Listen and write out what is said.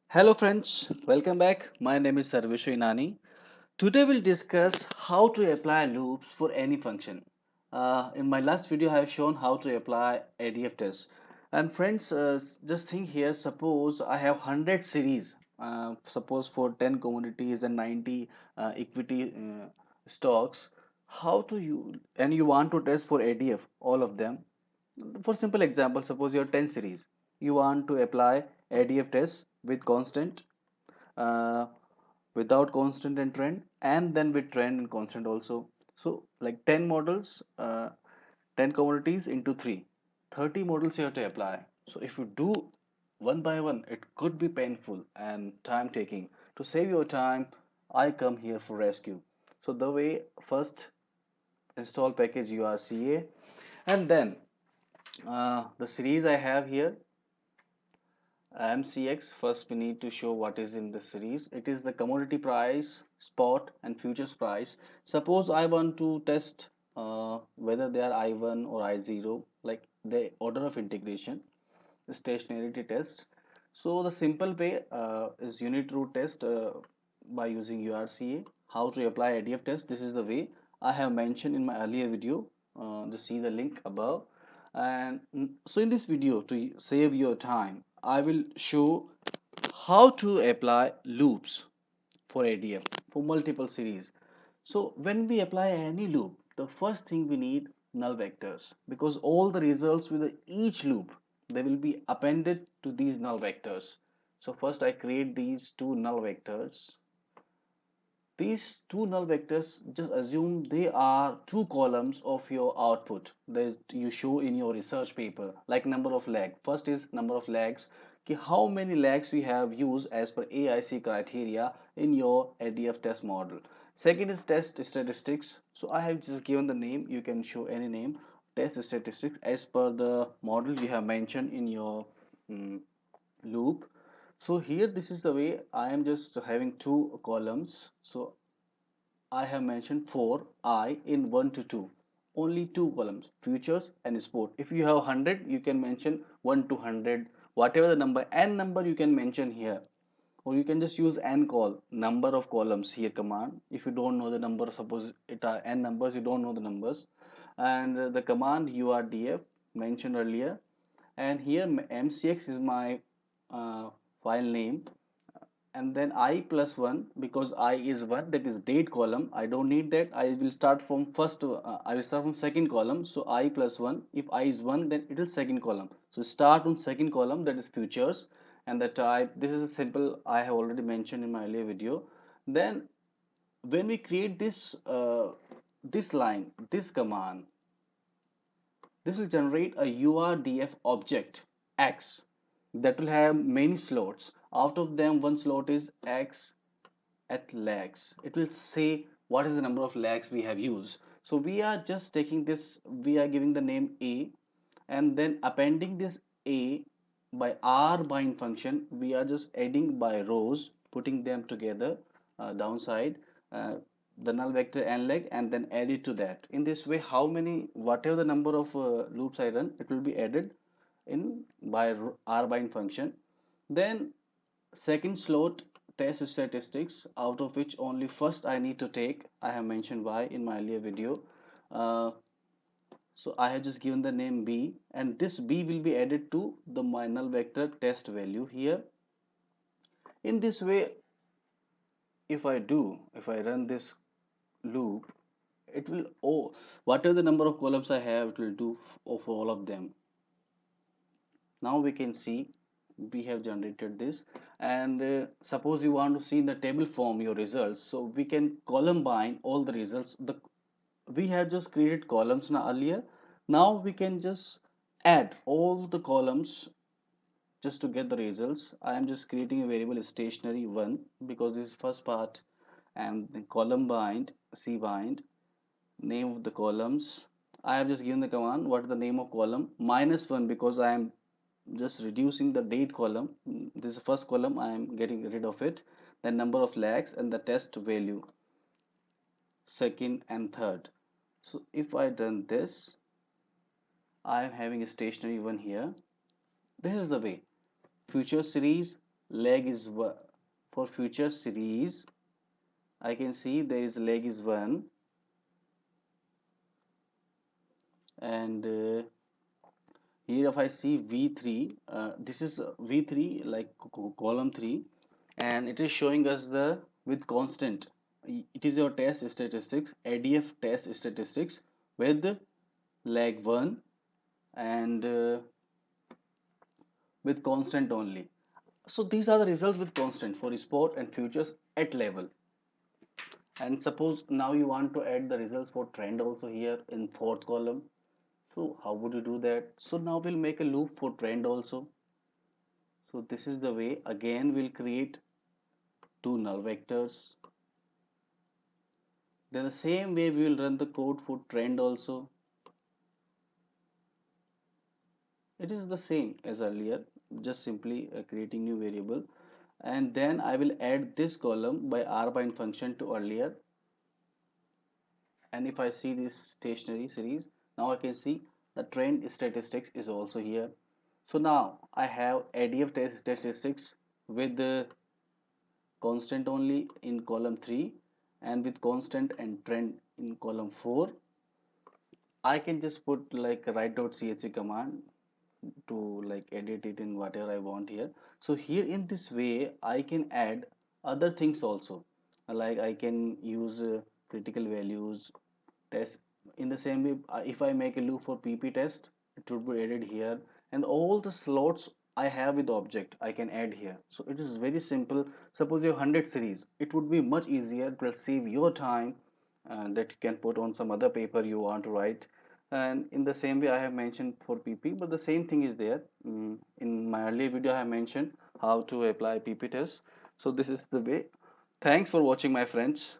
Hello friends, welcome back. My name is Sarveshu Inani. Today we'll discuss how to apply loops for any function. In my last video, I have shown how to apply ADF test. And friends, just think here, suppose I have 100 series, suppose for 10 commodities and 90 equity stocks. How to you and you want to test for ADF, all of them. For simple example, suppose you have 10 series. You want to apply ADF test with constant, uh, without constant and trend, and then with trend and constant also. So like 10 models, 10 commodities into 3, 30 models you have to apply. So if you do one by one, it could be painful and time taking. To save your time, I come here for rescue. So the way, first install package URCA, and then the series I have here, MCX. First we need to show what is in the series. It is the commodity price, spot and futures price. Suppose I want to test whether they are I1 or I0, like the order of integration, the stationarity test. So the simple way is unit root test by using URCA. How to apply ADF test, this is the way I have mentioned in my earlier video. Just see the link above. And so in this video, to save your time, I will show how to apply loops for ADF for multiple series. So when we apply any loop, the first thing we need null vectors, because all the results with each loop, they will be appended to these null vectors. So first I create these two null vectors. These two null vectors, just assume they are two columns of your output that you show in your research paper, like number of lag. First is number of lags, how many lags we have used as per AIC criteria in your ADF test model. Second is test statistics. So I have just given the name, you can show any name, test statistics as per the model you have mentioned in your mm, loop. So here this is the way I am just having two columns. So I have mentioned for I in 1 to 2. Only two columns, futures and sport. If you have 100, you can mention 1 to 100, whatever the number, n number you can mention here. Or you can just use n call, number of columns here command. If you don't know the number, suppose it are n numbers, you don't know the numbers. And the command urdf mentioned earlier. And here mcx is my uh, file name, and then I plus 1, because I is 1, that is date column. I don't need that. I will start from I will start from second column. So I plus 1, if I is 1, then it is second column. So start on second column, that is futures. And the type, this is a simple, I have already mentioned in my earlier video. Then when we create this line, this command, this will generate a URDF object X that will have many slots. Out of them, one slot is X at lags. It will say what is the number of lags we have used. So we are just taking this, we are giving the name A, and then appending this A by R bind function. We are just adding by rows, putting them together downside. Uh, the null vector n leg, and then add it to that. In this way, how many, whatever the number of loops I run, it will be added in by R bind function. Then second slot, test statistics, out of which only first I need to take. I have mentioned why in my earlier video. Uh, so I have just given the name B, and this B will be added to the my null vector test value here. In this way, if I run this loop, it will, oh, whatever the number of columns I have, it will do for all of them. Now we can see we have generated this. And suppose you want to see in the table form your results, so we can column bind all the results. We have just created columns now earlier. Now we can just add all the columns just to get the results. I am just creating a variable stationary one, because this is first part. And the column bind, c bind, name of the columns. I have just given the command what is the name of column, -1, because I am just reducing the date column. This is the first column, I am getting rid of it. Then number of lags and the test value, second and third. So if I done this, I am having a stationary one here. This is the way future series, leg is for future series. I can see there is leg is 1, and here if I see V3, this is V3 like column 3, and it is showing us the with constant. It is your test statistics, ADF test statistics with leg 1 and with constant only. So these are the results with constant for sport and futures at level. And suppose now you want to add the results for trend also here in fourth column. So how would you do that? So now we'll make a loop for trend also. So this is the way. Again, we'll create two null vectors. Then the same way we will run the code for trend also. It is the same as earlier, just simply creating new variable. And then I will add this column by rbind function to earlier. And if I see this stationary series, now I can see the trend statistics is also here. So now I have ADF test statistics with the constant only in column 3 and with constant and trend in column 4. I can just put like write.chc command to like edit it in whatever I want here. So here in this way I can add other things also, like I can use critical values test. In the same way, if I make a loop for pp test, it would be added here, and all the slots I have with the object I can add here. So it is very simple. Suppose you have 100 series, it would be much easier, it will save your time, and that you can put on some other paper you want to write. And in the same way I have mentioned for pp, but the same thing is there. In my earlier video I have mentioned how to apply pp test. So this is the way. Thanks for watching, my friends.